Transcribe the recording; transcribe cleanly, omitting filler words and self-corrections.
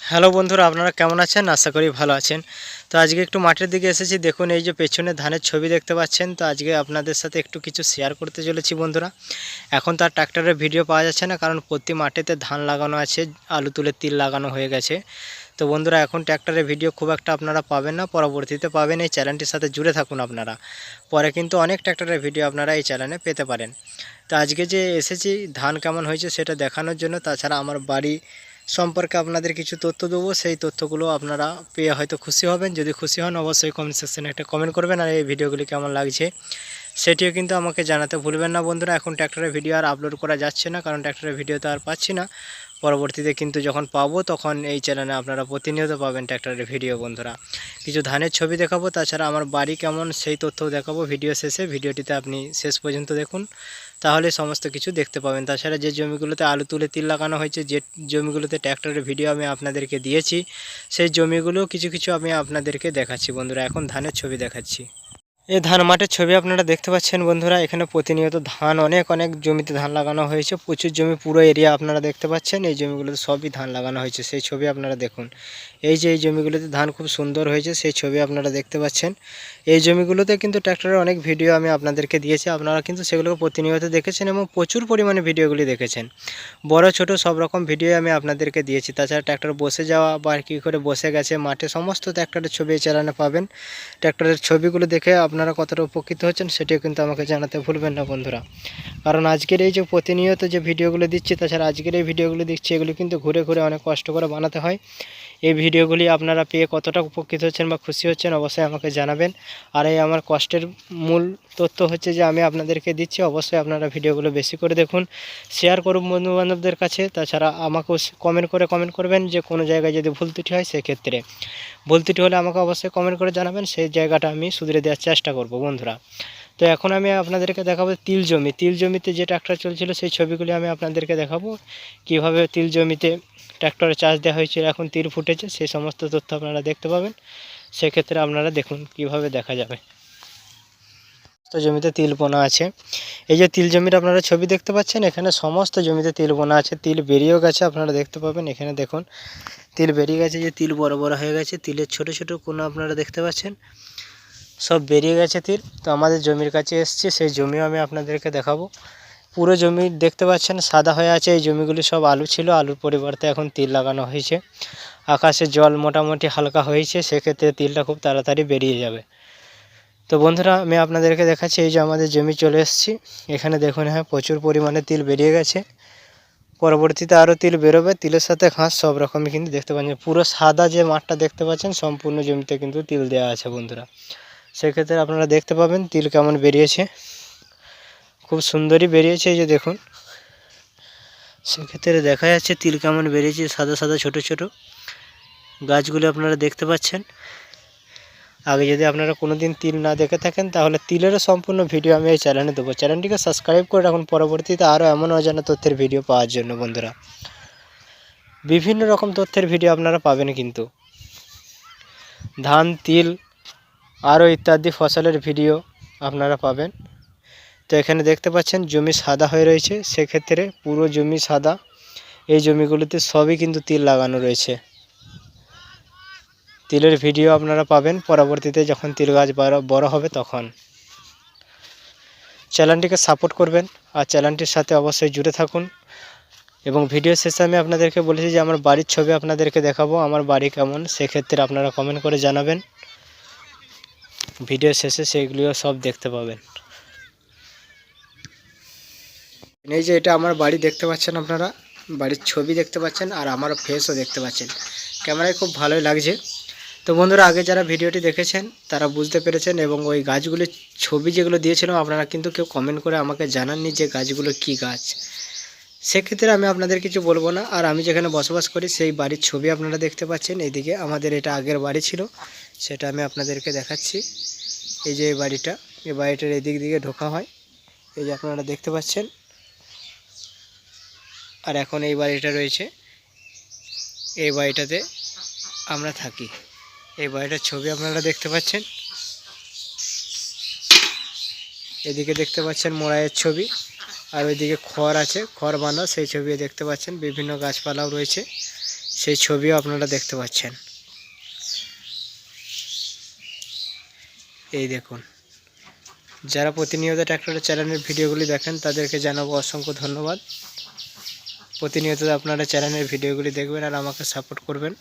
Hello বন্ধুরা, আপনারা কেমন আছেন? আশা করি ভালো আছেন। তো আজকে একটু মাঠের দিকে এসেছি। দেখুন এই যে পেছনে ধানের ছবি দেখতে পাচ্ছেন। তো আজকে আপনাদের সাথে একটু কিছু শেয়ার করতে চলেছি বন্ধুরা। এখন তো আর ট্র্যাক্টরের ভিডিও পাওয়া যাচ্ছে না, কারণ প্রতি মাঠেতে ধান লাগানো আছে, আলু তুলে তিল লাগানো হয়ে গেছে। তো বন্ধুরা এখন ট্র্যাক্টরের ভিডিও খুব একটা আপনারা পাবেন না, পরবর্তীতে পাবেন। এই চ্যানেলটির সাথে জুড়ে থাকুন আপনারা, পরে কিন্তু অনেক ট্র্যাক্টরের ভিডিও আপনারা এই চ্যানেলে পেতে পারেন। তো আজকে যে এসেছি ধান কেমন হয়েছে সেটা দেখানোর জন্য, তাছাড়া আমার বাড়ি সম্পর্কে আপনাদের কিছু তথ্য দেবো। সেই তথ্যগুলো আপনারা পেয়ে হয়তো খুশি হবেন। যদি খুশি হন অবশ্যই কমেন্ট সেকশনে একটা কমেন্ট করবেন, আর এই ভিডিওগুলি কেমন লাগছে সেটিও কিন্তু আমাকে জানাতে ভুলবেন না বন্ধুরা। এখন ট্র্যাক্টরের ভিডিও আর আপলোড করা যাচ্ছে না, কারণ ট্র্যাক্টরের ভিডিও তো আর পাচ্ছি না। পরবর্তীতে কিন্তু যখন পাবো তখন এই চ্যানেলে আপনারা প্রতিনিয়ত পাবেন ট্র্যাক্টরের ভিডিও বন্ধুরা। কিছু ধানের ছবি দেখাবো, তাছাড়া আমার বাড়ি কেমন সেই তথ্যও দেখাবো ভিডিও শেষে। ভিডিওটিতে আপনি শেষ পর্যন্ত দেখুন, তাহলে সমস্ত কিছু দেখতে পাবেন। তাছাড়া যে জমিগুলোতে আলু তুলে তিল লাগানো হয়েছে, যে জমিগুলোতে ট্র্যাক্টরের ভিডিও আমি আপনাদেরকে দিয়েছি, সেই জমিগুলো কিছু কিছু আমি আপনাদেরকে দেখাচ্ছি বন্ধুরা। এখন ধানের ছবি দেখাচ্ছি। এই ধান মাঠের ছবি আপনারা দেখতে পাচ্ছেন বন্ধুরা। এখানে প্রতিনিয়ত ধান অনেক অনেক জমিতে ধান লাগানো হয়েছে, প্রচুর জমি, পুরো এরিয়া আপনারা দেখতে পাচ্ছেন। এই জমিগুলোতে সবই ধান লাগানো হয়েছে, সেই ছবি আপনারা দেখুন। এই যে এই জমিগুলোতে ধান খুব সুন্দর হয়েছে, সেই ছবি আপনারা দেখতে পাচ্ছেন। এই জমিগুলোতে কিন্তু ট্র্যাক্টরের অনেক ভিডিও আমি আপনাদেরকে দিয়েছি, আপনারা কিন্তু সেগুলোকে প্রতিনিয়ত দেখেছেন এবং প্রচুর পরিমাণে ভিডিওগুলি দেখেছেন। বড় ছোট সব রকম ভিডিও আমি আপনাদেরকে দিয়েছি। তাছাড়া ট্র্যাক্টর বসে যাওয়া বা কী করে বসে গেছে মাঠে, সমস্ত ট্র্যাক্টরের ছবি এই চ্যানেলে পাবেন। ট্র্যাক্টরের ছবিগুলো দেখে আপনারা কতটা উপকৃত হচ্ছেন সেটিও কিন্তু আমাকে জানাতে ভুলবেন না বন্ধুরা। কারণ আজকের এই যে প্রতিনিয়ত যে ভিডিওগুলো দিচ্ছি, তাছাড়া আজকের এই ভিডিওগুলো দিচ্ছি, এগুলো কিন্তু ঘুরে ঘুরে অনেক কষ্ট করে বানাতে হয়। এই ভিডিওগুলি আপনারা পেয়ে কতটা উপকৃত হচ্ছেন বা খুশি হচ্ছেন অবশ্যই আমাকে জানাবেন। আর এই আমার কষ্টের মূল তথ্য হচ্ছে যে আমি আপনাদেরকে দিচ্ছি, অবশ্যই আপনারা ভিডিওগুলো বেশি করে দেখুন, শেয়ার করুন বন্ধুবান্ধবদের কাছে। তাছাড়া আমাকেও কমেন্ট করবেন যে কোনো জায়গায় যদি ভুল ত্রুটি হয়, সেক্ষেত্রে ভুল ত্রুটি হলে আমাকে অবশ্যই কমেন্ট করে জানাবেন, সেই জায়গাটা আমি শুধরে দেওয়ার চেষ্টা করব বন্ধুরা। তো এখন আমি আপনাদেরকে দেখাবো তিল জমি। তিল জমিতে যে ট্র্যাক্টর চলছিল সেই ছবিগুলি আমি আপনাদেরকে দেখাবো, কিভাবে তিল জমিতে ট্র্যাক্টরে চার্জ দেওয়া হয়েছিল, এখন তিল ফুটেছে, সেই সমস্ত তথ্য আপনারা দেখতে পাবেন। সেক্ষেত্রে আপনারা দেখুন কিভাবে দেখা যাবে। তো জমিতে তিল বোনা আছে, এই যে তিল জমির আপনারা ছবি দেখতে পাচ্ছেন, এখানে সমস্ত জমিতে তিল বোনা আছে, তিল বেরিয়েও গেছে, আপনারা দেখতে পাবেন। এখানে দেখুন তিল বেরিয়ে গেছে, যে তিল বড় বড় হয়ে গেছে, তিলের ছোট ছোট কোনো আপনারা দেখতে পাচ্ছেন, সব বেরিয়ে গেছে তিল। তো আমাদের জমির কাছে এসছে, সেই জমিও আমি আপনাদেরকে দেখাবো। পুরো জমি দেখতে পাচ্ছেন সাদা হয়ে আছে, এই জমিগুলি সব আলু ছিল, আলুর পরিবর্তে এখন তিল লাগানো হয়েছে। আকাশে জল মোটামুটি হালকা হয়েছে, সেক্ষেত্রে তিলটা খুব তাড়াতাড়ি বেরিয়ে যাবে। তো বন্ধুরা আমি আপনাদেরকে দেখাচ্ছি, এই যে আমাদের জমি চলে এসেছি, এখানে দেখুন, হ্যাঁ প্রচুর পরিমাণে তিল বেরিয়ে গেছে। পরবর্তীতে আরও তিল বেরোবে, তিলের সাথে ঘাস সব রকমই কিন্তু দেখতে পাচ্ছেন। পুরো সাদা যে মাঠটা দেখতে পাচ্ছেন, সম্পূর্ণ জমিতে কিন্তু তিল দেওয়া আছে বন্ধুরা। সেক্ষেত্রে আপনারা দেখতে পাবেন তিল কেমন বেরিয়েছে, খুব সুন্দরই বেরিয়েছে, এই যে দেখুন। সেক্ষেত্রে দেখা যাচ্ছে তিল কেমন বেরিয়েছে, সাদা সাদা ছোট ছোট গাছগুলো আপনারা দেখতে পাচ্ছেন। আগে যদি আপনারা কোনো দিন তিল না দেখে থাকেন, তাহলে তিলেরও সম্পূর্ণ ভিডিও আমি এই চ্যানেলে দেবো। চ্যানেলটিকে সাবস্ক্রাইব করে রাখুন পরবর্তীতে আরও এমন অজানা তথ্যের ভিডিও পাওয়ার জন্য বন্ধুরা। বিভিন্ন রকম তথ্যের ভিডিও আপনারা পাবেন কিন্তু, ধান, তিল, আরও ইত্যাদি ফসলের ভিডিও আপনারা পাবেন। তো এখানে দেখতে পাচ্ছেন জমি সাদা হয়ে রয়েছে, সেক্ষেত্রে পুরো জমি সাদা, এই জমিগুলোতে সবই কিন্তু তিল লাগানো রয়েছে। তিলের ভিডিও আপনারা পাবেন পরবর্তীতে, যখন তিল গাছ বড় হবে তখন। চ্যানেলটিকে সাপোর্ট করবেন আর চ্যানেলটির সাথে অবশ্যই জুড়ে থাকুন। এবং ভিডিও শেষে আমি আপনাদেরকে বলেছি যে আমার বাড়ির ছবি আপনাদেরকে দেখাবো, আমার বাড়ি কেমন, সেক্ষেত্রে আপনারা কমেন্ট করে জানাবেন। ভিডিও শেষে সেইগুলিও সব দেখতে পাবেন। এই যে এটা আমার বাড়ি দেখতে পাচ্ছেন আপনারা, বাড়ির ছবি দেখতে পাচ্ছেন, আর আমার ফেসও দেখতে পাচ্ছেন। ক্যামেরায় খুব ভালোই লাগছে। তো বন্ধুরা আগে যারা ভিডিওটি দেখেছেন তারা বুঝতে পেরেছেন, এবং ওই গাছগুলির ছবি যেগুলো দিয়েছিলাম আপনারা কিন্তু কেউ কমেন্ট করে আমাকে জানাননি যে গাছগুলো কী গাছ। সেক্ষেত্রে আমি আপনাদের কিছু বলবো না। আর আমি যেখানে বসবাস করি সেই বাড়ির ছবি আপনারা দেখতে পাচ্ছেন। এইদিকে আমাদের এটা আগের বাড়ি ছিল, সেটা আমি আপনাদেরকে দেখাচ্ছি। এই যে এই বাড়িটার এদিক দিকে ঢোকা হয়, এই যে আপনারা দেখতে পাচ্ছেন। আর এখন এই বাড়িটা রয়েছে, এই বাড়িটাতে আমরা থাকি। এই বাড়িটার ছবি আপনারা দেখতে পাচ্ছেন, এদিকে দেখতে পাচ্ছেন মোড়াইয়ের ছবি, আর ওইদিকে খড় আছে, খড় বাঁধা, সেই ছবি দেখতে পাচ্ছেন। বিভিন্ন গাছপালাও রয়েছে, সেই ছবিও আপনারা দেখতে পাচ্ছেন। এই দেখুন, যারা প্রতিনিয়ত ট্র্যাক্টরের চ্যানেলের ভিডিওগুলি দেখেন তাদেরকে জানাবো অসংখ্য ধন্যবাদ। প্রতিনিয়ত আপনারা চ্যানেলের ভিডিওগুলি দেখবেন আর আমাকে সাপোর্ট করবেন।